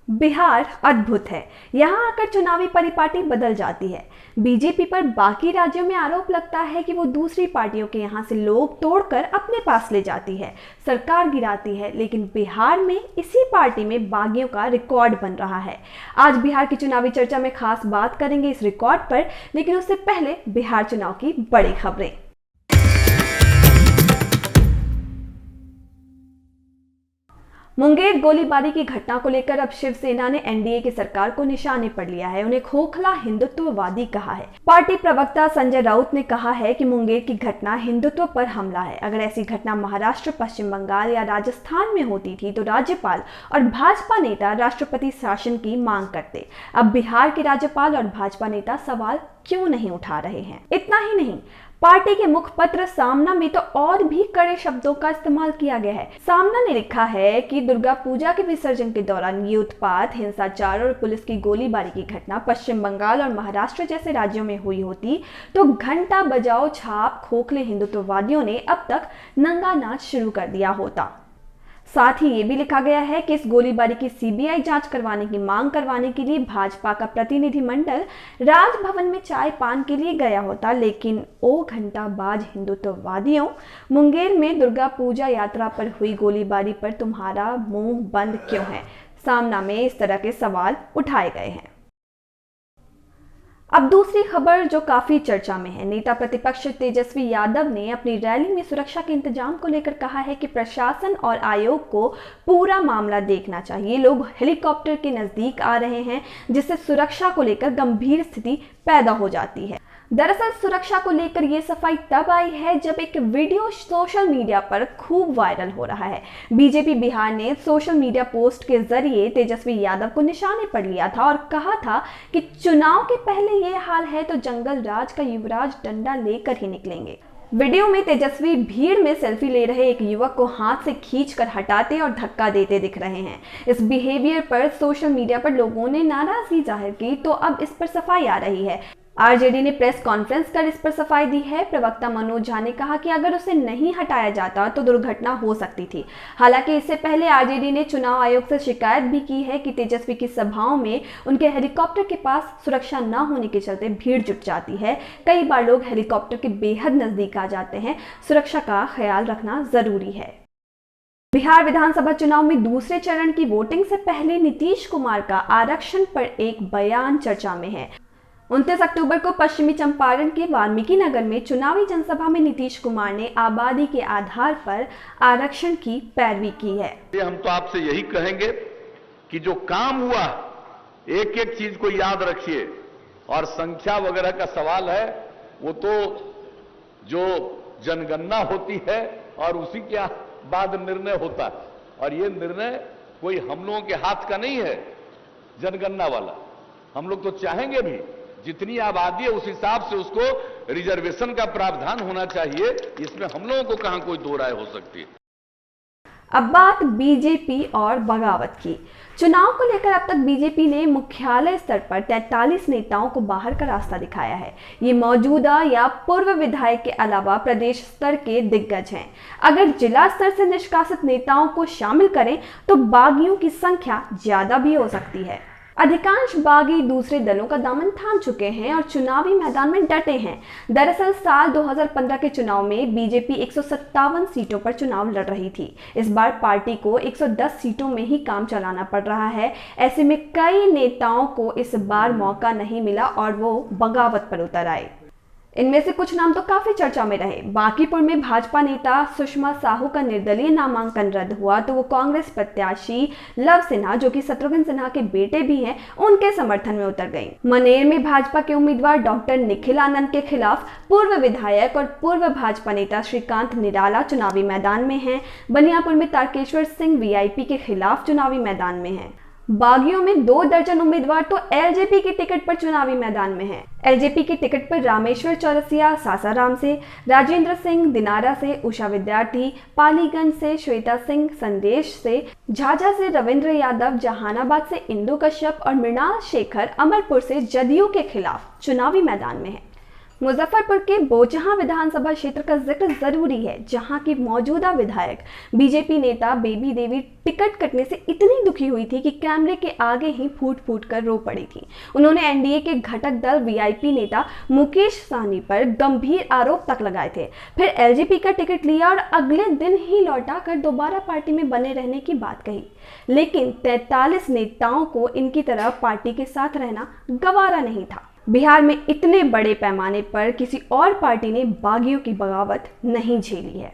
बिहार अद्भुत है। यहाँ आकर चुनावी परिपाटी बदल जाती है। बीजेपी पर बाकी राज्यों में आरोप लगता है कि वो दूसरी पार्टियों के यहाँ से लोग तोड़कर अपने पास ले जाती है, सरकार गिराती है, लेकिन बिहार में इसी पार्टी में बागियों का रिकॉर्ड बन रहा है। आज बिहार की चुनावी चर्चा में खास बात करेंगे इस रिकॉर्ड पर, लेकिन उससे पहले बिहार चुनाव की बड़ी खबरें। मुंगेर गोलीबारी की घटना को लेकर अब शिवसेना ने एनडीए की सरकार को निशाने पर लिया है। उन्हें खोखला हिंदुत्ववादी कहा है। पार्टी प्रवक्ता संजय राउत ने कहा है कि मुंगेर की घटना हिंदुत्व पर हमला है। अगर ऐसी घटना महाराष्ट्र, पश्चिम बंगाल या राजस्थान में होती थी तो राज्यपाल और भाजपा नेता राष्ट्रपति शासन की मांग करते। अब बिहार के राज्यपाल और भाजपा नेता सवाल क्यों नहीं उठा रहे हैं? इतना ही नहीं, पार्टी के मुखपत्र सामना में तो और भी कड़े शब्दों का इस्तेमाल किया गया है। सामना ने लिखा है कि दुर्गा पूजा के विसर्जन के दौरान ये उत्पात, हिंसाचार और पुलिस की गोलीबारी की घटना पश्चिम बंगाल और महाराष्ट्र जैसे राज्यों में हुई होती तो घंटा बजाओ छाप खोखले हिंदुत्ववादियों ने अब तक नंगा नाच शुरू कर दिया होता। साथ ही ये भी लिखा गया है कि इस गोलीबारी की सीबीआई जांच करवाने की मांग करवाने के लिए भाजपा का प्रतिनिधिमंडल राजभवन में चाय पान के लिए गया होता, लेकिन ओ घंटाबाज हिंदुत्ववादियों, मुंगेर में दुर्गा पूजा यात्रा पर हुई गोलीबारी पर तुम्हारा मुंह बंद क्यों है? सामना में इस तरह के सवाल उठाए गए हैं। अब दूसरी खबर जो काफी चर्चा में है। नेता प्रतिपक्ष तेजस्वी यादव ने अपनी रैली में सुरक्षा के इंतजाम को लेकर कहा है कि प्रशासन और आयोग को पूरा मामला देखना चाहिए। लोग हेलीकॉप्टर के नजदीक आ रहे हैं, जिससे सुरक्षा को लेकर गंभीर स्थिति पैदा हो जाती है। दरअसल सुरक्षा को लेकर ये सफाई तब आई है जब एक वीडियो सोशल मीडिया पर खूब वायरल हो रहा है। बीजेपी बिहार ने सोशल मीडिया पोस्ट के जरिए तेजस्वी यादव को निशाने पर लिया था और कहा था कि चुनाव के पहले ये हाल है तो जंगल राज का युवराज डंडा लेकर ही निकलेंगे। वीडियो में तेजस्वी भीड़ में सेल्फी ले रहे एक युवक को हाथ से खींचकर हटाते और धक्का देते दिख रहे हैं। इस बिहेवियर पर सोशल मीडिया पर लोगों ने नाराजगी जाहिर की तो अब इस पर सफाई आ रही है। आरजेडी ने प्रेस कॉन्फ्रेंस कर इस पर सफाई दी है। प्रवक्ता मनोज झा ने कहा कि अगर उसे नहीं हटाया जाता तो दुर्घटना हो सकती थी। हालांकि इससे पहले आरजेडी ने चुनाव आयोग से शिकायत भी की है कि तेजस्वी की सभाओं में उनके हेलीकॉप्टर के पास सुरक्षा न होने के चलते भीड़ जुट जाती है। कई बार लोग हेलीकॉप्टर के बेहद नजदीक आ जाते हैं। सुरक्षा का ख्याल रखना जरूरी है। बिहार विधानसभा चुनाव में दूसरे चरण की वोटिंग से पहले नीतीश कुमार का आरक्षण पर एक बयान चर्चा में है। 29 अक्टूबर को पश्चिमी चंपारण के वाल्मीकि नगर में चुनावी जनसभा में नीतीश कुमार ने आबादी के आधार पर आरक्षण की पैरवी की है। हम तो आपसे यही कहेंगे कि जो काम हुआ एक एक चीज को याद रखिए, और संख्या वगैरह का सवाल है वो तो जो जनगणना होती है और उसी के बाद निर्णय होता है, और ये निर्णय कोई हम लोगों के हाथ का नहीं है जनगणना वाला। हम लोग तो चाहेंगे भी जितनी आबादी है उस हिसाब से उसको रिजर्वेशन का प्रावधान होना चाहिए। इसमें हम लोगों को कहां कोई दो राय हो सकती है। अब बात बीजेपी और बगावत की। चुनाव को लेकर अब तक बीजेपी ने मुख्यालय स्तर पर 43 नेताओं को बाहर का रास्ता दिखाया है। ये मौजूदा या पूर्व विधायक के अलावा प्रदेश स्तर के दिग्गज हैं। अगर जिला स्तर से निष्कासित नेताओं को शामिल करें तो बागियों की संख्या ज्यादा भी हो सकती है। अधिकांश बागी दूसरे दलों का दामन थाम चुके हैं और चुनावी मैदान में डटे हैं। दरअसल साल 2015 के चुनाव में बीजेपी 157 सीटों पर चुनाव लड़ रही थी। इस बार पार्टी को 110 सीटों में ही काम चलाना पड़ रहा है। ऐसे में कई नेताओं को इस बार मौका नहीं मिला और वो बगावत पर उतर आए। इनमें से कुछ नाम तो काफी चर्चा में रहे। बांकीपुर में भाजपा नेता सुषमा साहू का निर्दलीय नामांकन रद्द हुआ तो वो कांग्रेस प्रत्याशी लव सिन्हा, जो कि शत्रुघ्न सिन्हा के बेटे भी हैं, उनके समर्थन में उतर गईं। मनेर में भाजपा के उम्मीदवार डॉक्टर निखिल आनंद के खिलाफ पूर्व विधायक और पूर्व भाजपा नेता श्रीकांत निराला चुनावी मैदान में हैं। बनियापुर में तारकेश्वर सिंह वीआईपी के खिलाफ चुनावी मैदान में हैं। बागियों में 2 दर्जन उम्मीदवार तो एलजेपी की टिकट पर चुनावी मैदान में हैं। एलजेपी की टिकट पर रामेश्वर चौरसिया सासाराम से, राजेंद्र सिंह दिनारा से, उषा विद्यार्थी पालीगंज से, श्वेता सिंह संदेश से, झाझा से रविंद्र यादव, जहानाबाद से इंदु कश्यप और मृणाल शेखर अमरपुर से जदयू के खिलाफ चुनावी मैदान में है। मुजफ्फरपुर के बोचहां विधानसभा क्षेत्र का जिक्र जरूरी है, जहां की मौजूदा विधायक बीजेपी नेता बेबी देवी टिकट कटने से इतनी दुखी हुई थी कि कैमरे के आगे ही फूट फूट कर रो पड़ी थी। उन्होंने एनडीए के घटक दल वीआईपी नेता मुकेश सहनी पर गंभीर आरोप तक लगाए थे, फिर एलजेपी का टिकट लिया और अगले दिन ही लौटा कर दोबारा पार्टी में बने रहने की बात कही। लेकिन 43 नेताओं को इनकी तरह पार्टी के साथ रहना गवारा नहीं था। बिहार में इतने बड़े पैमाने पर किसी और पार्टी ने बागियों की बगावत नहीं झेली है।